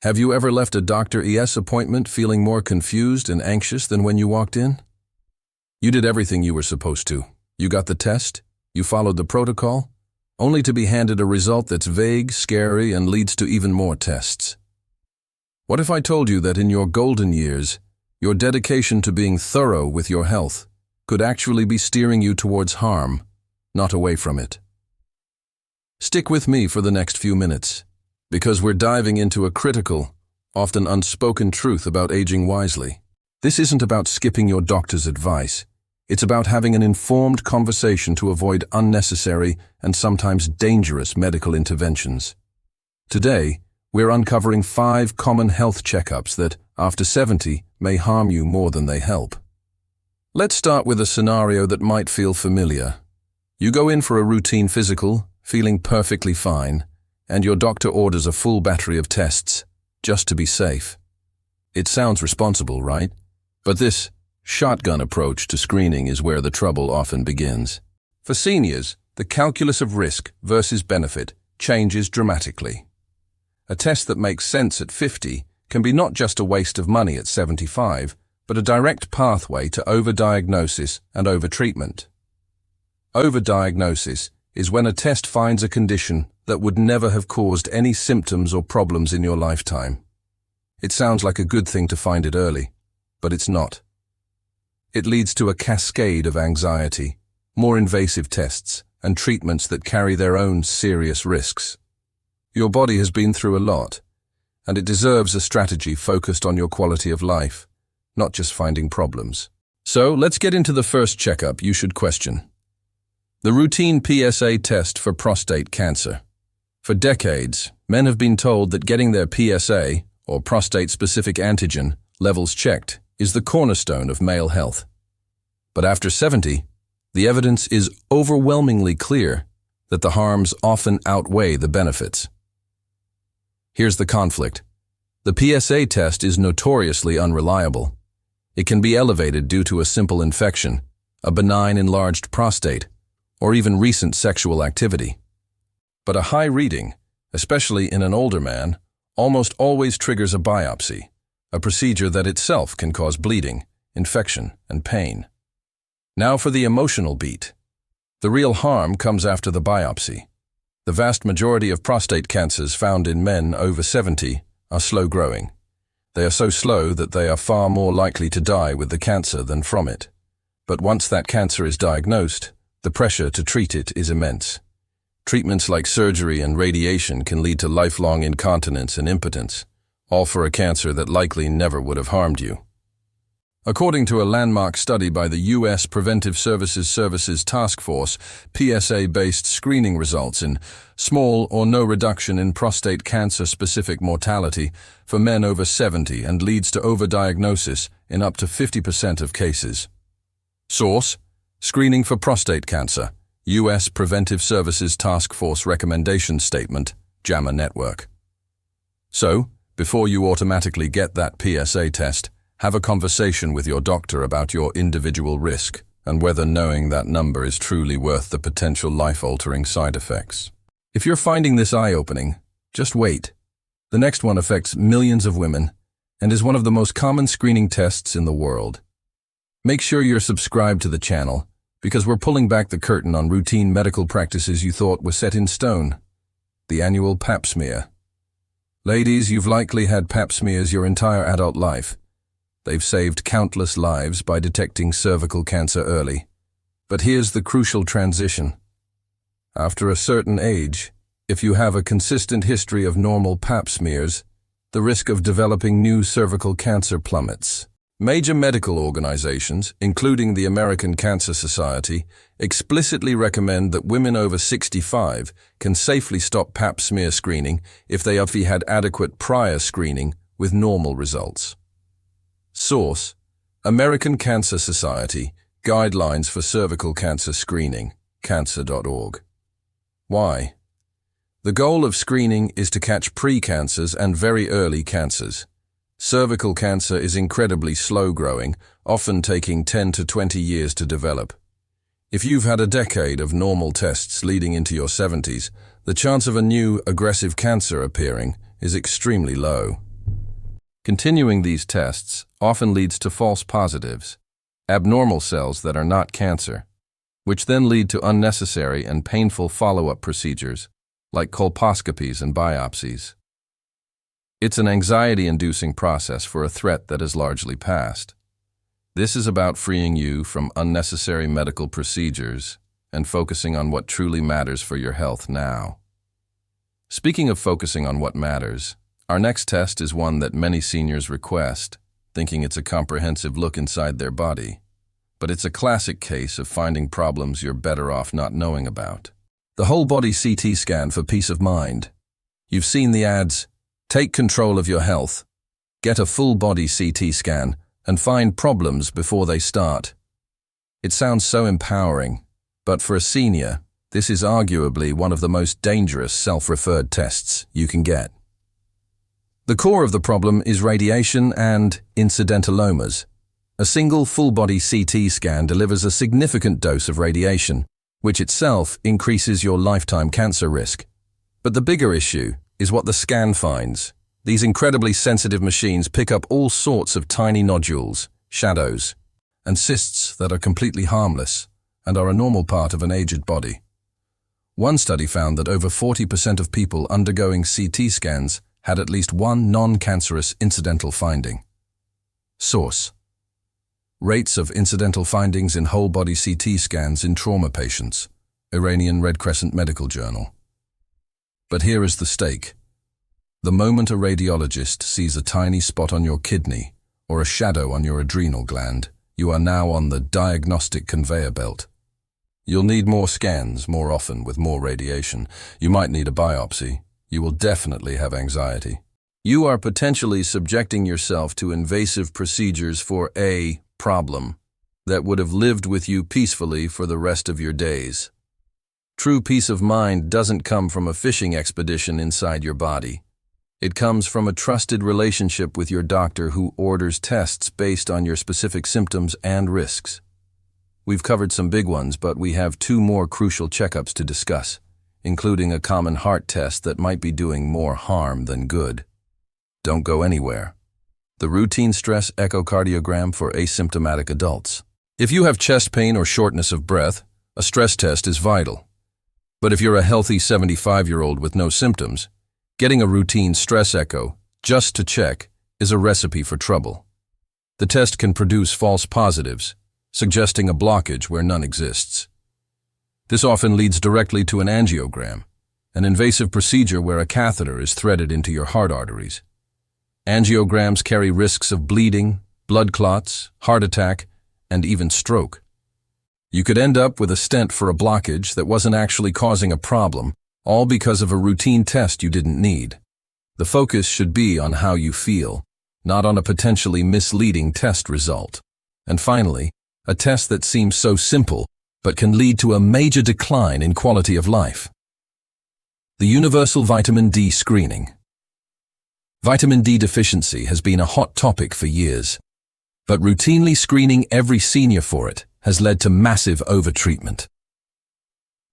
Have you ever left a Dr. ES appointment feeling more confused and anxious than when you walked in? You did everything you were supposed to. You got the test, you followed the protocol, only to be handed a result that's vague, scary, and leads to even more tests. What if I told you that in your golden years, your dedication to being thorough with your health could actually be steering you towards harm, not away from it? Stick with me for the next few minutes, because we're diving into a critical, often unspoken truth about aging wisely. This isn't about skipping your doctor's advice. It's about having an informed conversation to avoid unnecessary and sometimes dangerous medical interventions. Today, we're uncovering 5 common health checkups that, after 70, may harm you more than they help. Let's start with a scenario that might feel familiar. You go in for a routine physical, feeling perfectly fine, and your doctor orders a full battery of tests, just to be safe. It sounds responsible, right? But this shotgun approach to screening is where the trouble often begins. For seniors, the calculus of risk versus benefit changes dramatically. A test that makes sense at 50 can be not just a waste of money at 75, but a direct pathway to overdiagnosis and overtreatment. Overdiagnosis is when a test finds a condition that would never have caused any symptoms or problems in your lifetime. It sounds like a good thing to find it early, but it's not. It leads to a cascade of anxiety, more invasive tests, and treatments that carry their own serious risks. Your body has been through a lot, and it deserves a strategy focused on your quality of life, not just finding problems. So let's get into the first checkup you should question. The routine PSA test for prostate cancer. For decades, men have been told that getting their PSA, or prostate-specific antigen, levels checked is the cornerstone of male health. But after 70, the evidence is overwhelmingly clear that the harms often outweigh the benefits. Here's the conflict. The PSA test is notoriously unreliable. It can be elevated due to a simple infection, a benign enlarged prostate, or even recent sexual activity. But a high reading, especially in an older man, almost always triggers a biopsy, a procedure that itself can cause bleeding, infection, and pain. Now for the emotional beat. The real harm comes after the biopsy. The vast majority of prostate cancers found in men over 70 are slow-growing. They are so slow that they are far more likely to die with the cancer than from it. But once that cancer is diagnosed, the pressure to treat it is immense. Treatments like surgery and radiation can lead to lifelong incontinence and impotence, all for a cancer that likely never would have harmed you. According to a landmark study by the U.S. Preventive Services Task Force, PSA-based screening results in small or no reduction in prostate cancer-specific mortality for men over 70 and leads to overdiagnosis in up to 50% of cases. Source: Screening for Prostate Cancer, U.S. Preventive Services Task Force Recommendation Statement, JAMA Network. So, before you automatically get that PSA test, have a conversation with your doctor about your individual risk and whether knowing that number is truly worth the potential life-altering side effects. If you're finding this eye-opening, just wait. The next one affects millions of women and is one of the most common screening tests in the world. Make sure you're subscribed to the channel, because we're pulling back the curtain on routine medical practices you thought were set in stone. The annual pap smear. Ladies, you've likely had pap smears your entire adult life. They've saved countless lives by detecting cervical cancer early. But here's the crucial transition. After a certain age, if you have a consistent history of normal pap smears, the risk of developing new cervical cancer plummets. Major medical organizations, including the American Cancer Society, explicitly recommend that women over 65 can safely stop pap smear screening if they have had adequate prior screening with normal results. Source: American Cancer Society, Guidelines for Cervical Cancer Screening, cancer.org. Why? The goal of screening is to catch pre-cancers and very early cancers. Cervical cancer is incredibly slow-growing, often taking 10 to 20 years to develop. If you've had a decade of normal tests leading into your 70s, the chance of a new, aggressive cancer appearing is extremely low. Continuing these tests often leads to false positives, abnormal cells that are not cancer, which then lead to unnecessary and painful follow-up procedures like colposcopies and biopsies. It's an anxiety-inducing process for a threat that has largely passed. This is about freeing you from unnecessary medical procedures and focusing on what truly matters for your health now. Speaking of focusing on what matters, our next test is one that many seniors request, thinking it's a comprehensive look inside their body. But it's a classic case of finding problems you're better off not knowing about. The whole-body CT scan for peace of mind. You've seen the ads, take control of your health, get a full-body CT scan, and find problems before they start. It sounds so empowering, but for a senior, this is arguably one of the most dangerous self-referred tests you can get. The core of the problem is radiation and incidentalomas. A single full-body CT scan delivers a significant dose of radiation, which itself increases your lifetime cancer risk. But the bigger issue is what the scan finds. These incredibly sensitive machines pick up all sorts of tiny nodules, shadows, and cysts that are completely harmless and are a normal part of an aged body. One study found that over 40% of people undergoing CT scans had at least one non-cancerous incidental finding. Source: Rates of incidental findings in whole-body CT scans in trauma patients, Iranian Red Crescent Medical Journal. But here is the stake. The moment a radiologist sees a tiny spot on your kidney or a shadow on your adrenal gland, you are now on the diagnostic conveyor belt. You'll need more scans more often with more radiation. You might need a biopsy. You will definitely have anxiety. You are potentially subjecting yourself to invasive procedures for a problem that would have lived with you peacefully for the rest of your days. True peace of mind doesn't come from a fishing expedition inside your body. It comes from a trusted relationship with your doctor who orders tests based on your specific symptoms and risks. We've covered some big ones, but we have 2 more crucial checkups to discuss, including a common heart test that might be doing more harm than good. Don't go anywhere. The routine stress echocardiogram for asymptomatic adults. If you have chest pain or shortness of breath, a stress test is vital. But if you're a healthy 75-year-old with no symptoms, getting a routine stress echo, just to check, is a recipe for trouble. The test can produce false positives, suggesting a blockage where none exists. This often leads directly to an angiogram, an invasive procedure where a catheter is threaded into your heart arteries. Angiograms carry risks of bleeding, blood clots, heart attack, and even stroke. You could end up with a stent for a blockage that wasn't actually causing a problem, all because of a routine test you didn't need. The focus should be on how you feel, not on a potentially misleading test result. And finally, a test that seems so simple, but can lead to a major decline in quality of life. The universal vitamin D screening. Vitamin D deficiency has been a hot topic for years, but routinely screening every senior for it has led to massive overtreatment.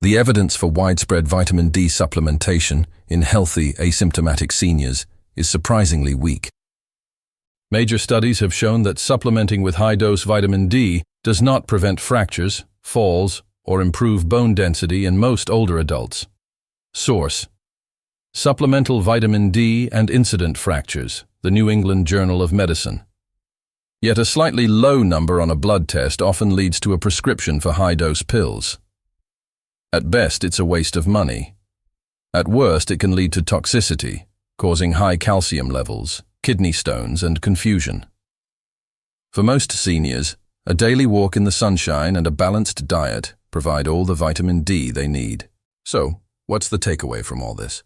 The evidence for widespread vitamin D supplementation in healthy, asymptomatic seniors is surprisingly weak. Major studies have shown that supplementing with high-dose vitamin D does not prevent fractures, falls, or improve bone density in most older adults. Source: Supplemental Vitamin D and Incident Fractures, the New England Journal of Medicine. Yet a slightly low number on a blood test often leads to a prescription for high-dose pills. At best, it's a waste of money. At worst, it can lead to toxicity, causing high calcium levels, kidney stones, and confusion. For most seniors, a daily walk in the sunshine and a balanced diet provide all the vitamin D they need. So, what's the takeaway from all this?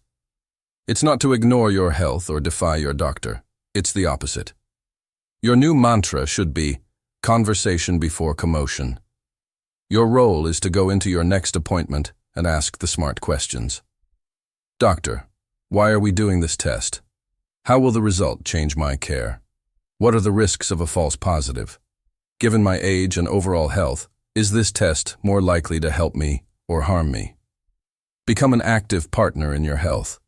It's not to ignore your health or defy your doctor. It's the opposite. Your new mantra should be, conversation before commotion. Your role is to go into your next appointment and ask the smart questions. Doctor, why are we doing this test? How will the result change my care? What are the risks of a false positive? Given my age and overall health, is this test more likely to help me or harm me? Become an active partner in your health.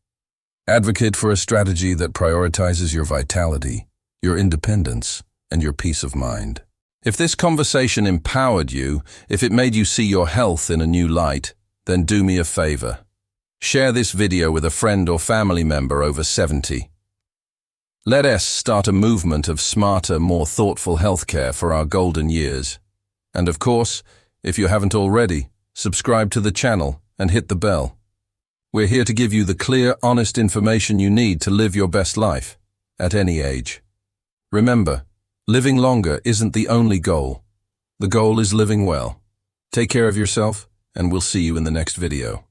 Advocate for a strategy that prioritizes your vitality, your independence, and your peace of mind. If this conversation empowered you, if it made you see your health in a new light, then do me a favor. Share this video with a friend or family member over 70. Let us start a movement of smarter, more thoughtful healthcare for our golden years. And of course, if you haven't already, subscribe to the channel and hit the bell. We're here to give you the clear, honest information you need to live your best life, at any age. Remember, living longer isn't the only goal. The goal is living well. Take care of yourself, and we'll see you in the next video.